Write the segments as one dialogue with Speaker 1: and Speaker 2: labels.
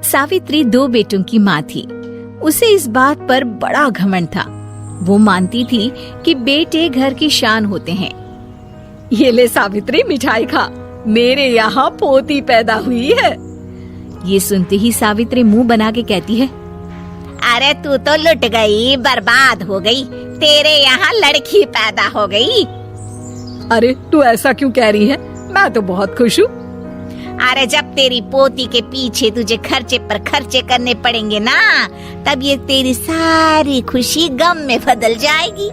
Speaker 1: सावित्री 2 बेटों की माँ थी। उसे इस बात पर बड़ा घमंड था। वो मानती थी कि बेटे घर की शान होते हैं। ये ले सावित्री, मिठाई खा, मेरे यहाँ पोती पैदा हुई है। ये सुनते ही सावित्री मुंह बना के कहती है,
Speaker 2: अरे तू तो लुट गई, बर्बाद हो गई, तेरे यहाँ लड़की पैदा हो गई।
Speaker 1: अरे तू ऐसा क्यों कह रही है? मैं तो बहुत खुश हूँ।
Speaker 2: अरे जब तेरी पोती के पीछे तुझे खर्चे पर खर्चे करने पड़ेंगे ना, तब ये तेरी सारी खुशी गम में बदल जाएगी।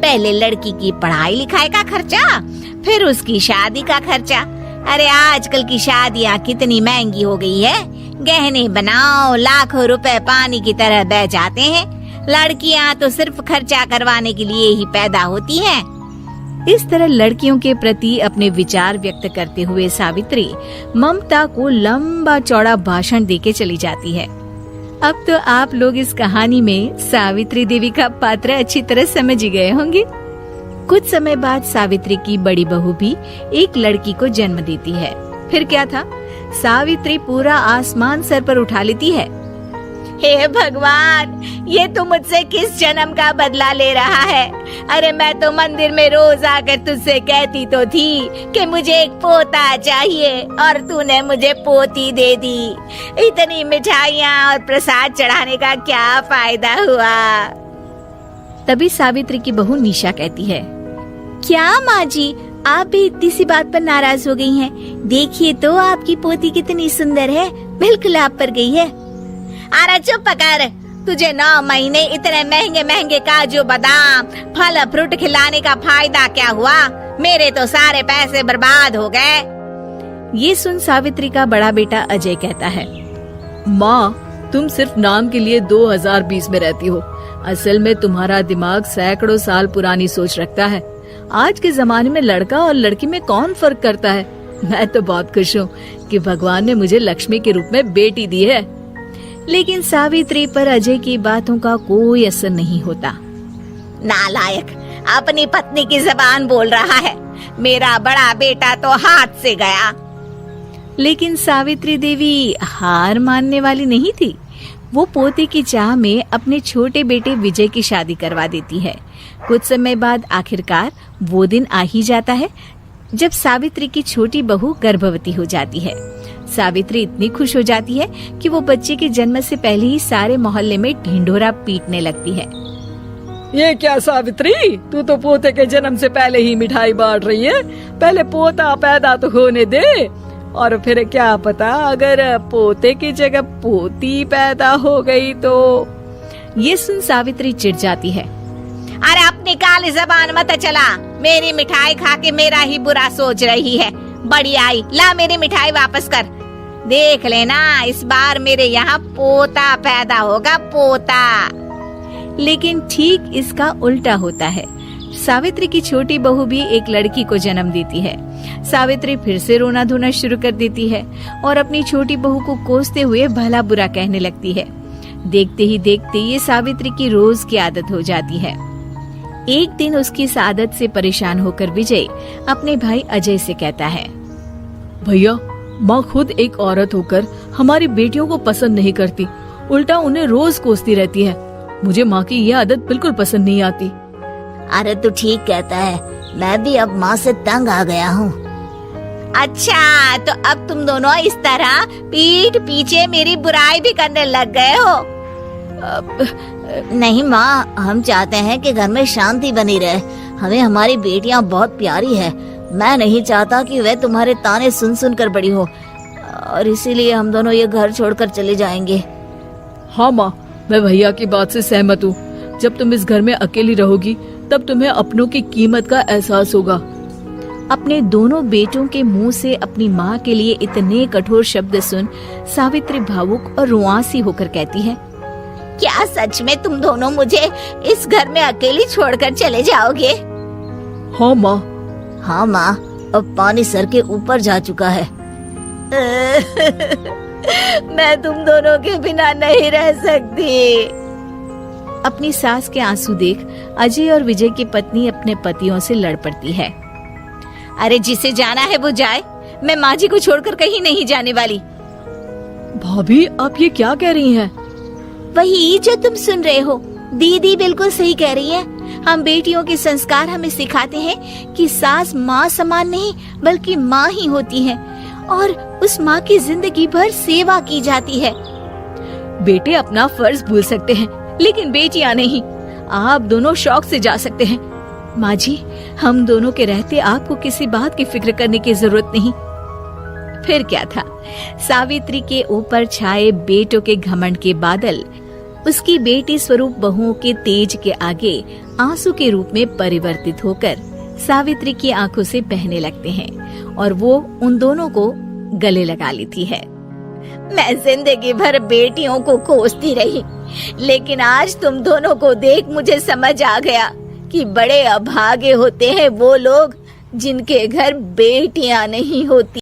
Speaker 2: पहले लड़की की पढ़ाई लिखाई का खर्चा, फिर उसकी शादी का खर्चा। अरे आजकल की शादियाँ कितनी महंगी हो गई है। गहने बनाओ, लाखों रुपए पानी की तरह बह जाते हैं। लड़कियाँ तो सिर्फ खर्चा करवाने के लिए ही पैदा होती हैं।
Speaker 1: इस तरह लड़कियों के प्रति अपने विचार व्यक्त करते हुए सावित्री ममता को लंबा चौड़ा भाषण देके चली जाती है। अब तो आप लोग इस कहानी में सावित्री देवी का पात्र अच्छी तरह समझ ही गए होंगे। कुछ समय बाद सावित्री की बड़ी बहू भी एक लड़की को जन्म देती है। फिर क्या था, सावित्री पूरा आसमान सर पर उठा लेती है।
Speaker 2: हे भगवान, ये तू मुझसे किस जन्म का बदला ले रहा है? अरे मैं तो मंदिर में रोज आकर तुझसे कहती तो थी कि मुझे एक पोता चाहिए, और तूने मुझे पोती दे दी। इतनी मिठाइयाँ और प्रसाद चढ़ाने का क्या फायदा हुआ?
Speaker 1: तभी सावित्री की बहू निशा कहती है, क्या माँ जी, आप भी इतनी सी बात पर नाराज हो गई हैं? देखिए तो आपकी पोती कितनी सुंदर है, बिल्कुल आप पर गई है।
Speaker 2: अरे चुप कर, तुझे 9 महीने इतने महंगे महंगे काजू बादाम फल फ्रूट खिलाने का फायदा क्या हुआ? मेरे तो सारे पैसे बर्बाद हो गए।
Speaker 1: ये सुन सावित्री का बड़ा बेटा अजय कहता है, माँ, तुम सिर्फ नाम के लिए 2020 में रहती हो। असल में तुम्हारा दिमाग सैकड़ों साल पुरानी सोच रखता है। आज के जमाने में लड़का और लड़की में कौन फर्क करता है? मैं तो बहुत खुश हूँ कि भगवान ने मुझे लक्ष्मी के रूप में बेटी दी है। लेकिन सावित्री पर अजय की बातों का कोई असर नहीं होता।
Speaker 2: नालायक, अपनी पत्नी की ज़बान बोल रहा है। मेरा बड़ा बेटा तो हाथ से गया।
Speaker 1: लेकिन सावित्री देवी हार मानने वाली नहीं थी। वो पोते की चाह में अपने छोटे बेटे विजय की शादी करवा देती है। कुछ समय बाद आखिरकार वो दिन आ ही जाता है जब सावित्री की छोटी बहू गर्भवती हो जाती है। सावित्री इतनी खुश हो जाती है कि वो बच्चे के जन्म से पहले ही सारे मोहल्ले में ढिंढोरा पीटने लगती है।
Speaker 3: ये क्या सावित्री, तू तो पोते के जन्म से पहले ही मिठाई बांट रही है। पहले पोता पैदा तो होने दे, और फिर क्या पता अगर पोते की जगह पोती पैदा हो गई तो।
Speaker 1: ये सुन सावित्री चिढ़ जाती है।
Speaker 2: अरे अपनी काली ज़बान मत चला। मेरी मिठाई खा के मेरा ही बुरा सोच रही है। बड़ी आई, ला मेरी मिठाई वापस कर। देख लेना, इस बार मेरे यहाँ पोता पैदा होगा, पोता।
Speaker 1: लेकिन ठीक इसका उल्टा होता है। सावित्री की छोटी बहू भी एक लड़की को जन्म देती है। सावित्री फिर से रोना धोना शुरू कर देती है और अपनी छोटी बहू को कोसते हुए भला बुरा कहने लगती है। देखते ही देखते ये सावित्री की रोज की आदत हो जाती है। एक दिन उसकी इस आदत से परेशान होकर विजय अपने भाई अजय से कहता है,
Speaker 3: भैया, माँ खुद एक औरत होकर हमारी बेटियों को पसंद नहीं करती, उल्टा उन्हें रोज कोसती रहती है। मुझे माँ की ये आदत बिल्कुल पसंद नहीं आती।
Speaker 2: अरे तू ठीक कहता है, मैं भी अब माँ से तंग आ गया हूँ। अच्छा, तो अब तुम दोनों इस तरह पीठ पीछे मेरी बुराई भी करने लग गए हो? नहीं माँ, हम चाहते हैं कि घर में शांति बनी रहे। हमें हमारी बेटियाँ बहुत प्यारी है। मैं नहीं चाहता कि वे तुम्हारे ताने सुन सुन कर बड़ी हो, और इसीलिए हम दोनों ये घर छोड़कर चले जाएंगे।
Speaker 3: हाँ माँ, मैं भैया की बात से सहमत हूँ। जब तुम इस घर में अकेली रहोगी तब तुम्हें अपनों की कीमत का एहसास होगा।
Speaker 1: अपने दोनों बेटों के मुंह से अपनी माँ के लिए इतने कठोर शब्द सुन सावित्री भावुक और रुआंसी होकर कहती है,
Speaker 2: क्या सच में तुम दोनों मुझे इस घर में अकेली छोड़कर चले जाओगे?
Speaker 3: हाँ माँ।
Speaker 2: हाँ माँ, अब पानी सर के ऊपर जा चुका है। मैं तुम दोनों के बिना नहीं रह सकती।
Speaker 1: अपनी सास के आंसू देख अजय और विजय की पत्नी अपने पतियों से लड़ पड़ती है।
Speaker 2: अरे जिसे जाना है वो जाए, मैं माँ जी को छोड़कर कहीं नहीं जाने वाली।
Speaker 3: भाभी आप ये क्या कह रही हैं?
Speaker 2: वही जो तुम सुन रहे हो, दीदी बिल्कुल सही कह रही है। हम बेटियों के संस्कार हमें सिखाते हैं कि सास माँ समान नहीं बल्कि माँ ही होती है और उस माँ की जिंदगी भर सेवा की जाती है।
Speaker 3: बेटे अपना फर्ज भूल सकते हैं लेकिन बेटियां नहीं। आप दोनों शौक से जा सकते हैं। माँ जी, हम दोनों के रहते आपको किसी बात की फिक्र करने की जरूरत नहीं।
Speaker 1: फिर क्या था, सावित्री के ऊपर छाए बेटों के घमंड के बादल उसकी बेटी स्वरूप बहुओं के तेज के आगे आंसू के रूप में परिवर्तित होकर सावित्री की आंखों से बहने लगते हैं और वो उन दोनों को गले लगा लेती है।
Speaker 2: मैं जिंदगी भर बेटियों को कोसती रही, लेकिन आज तुम दोनों को देख मुझे समझ आ गया कि बड़े अभागे होते हैं वो लोग जिनके घर बेटियां नहीं होती।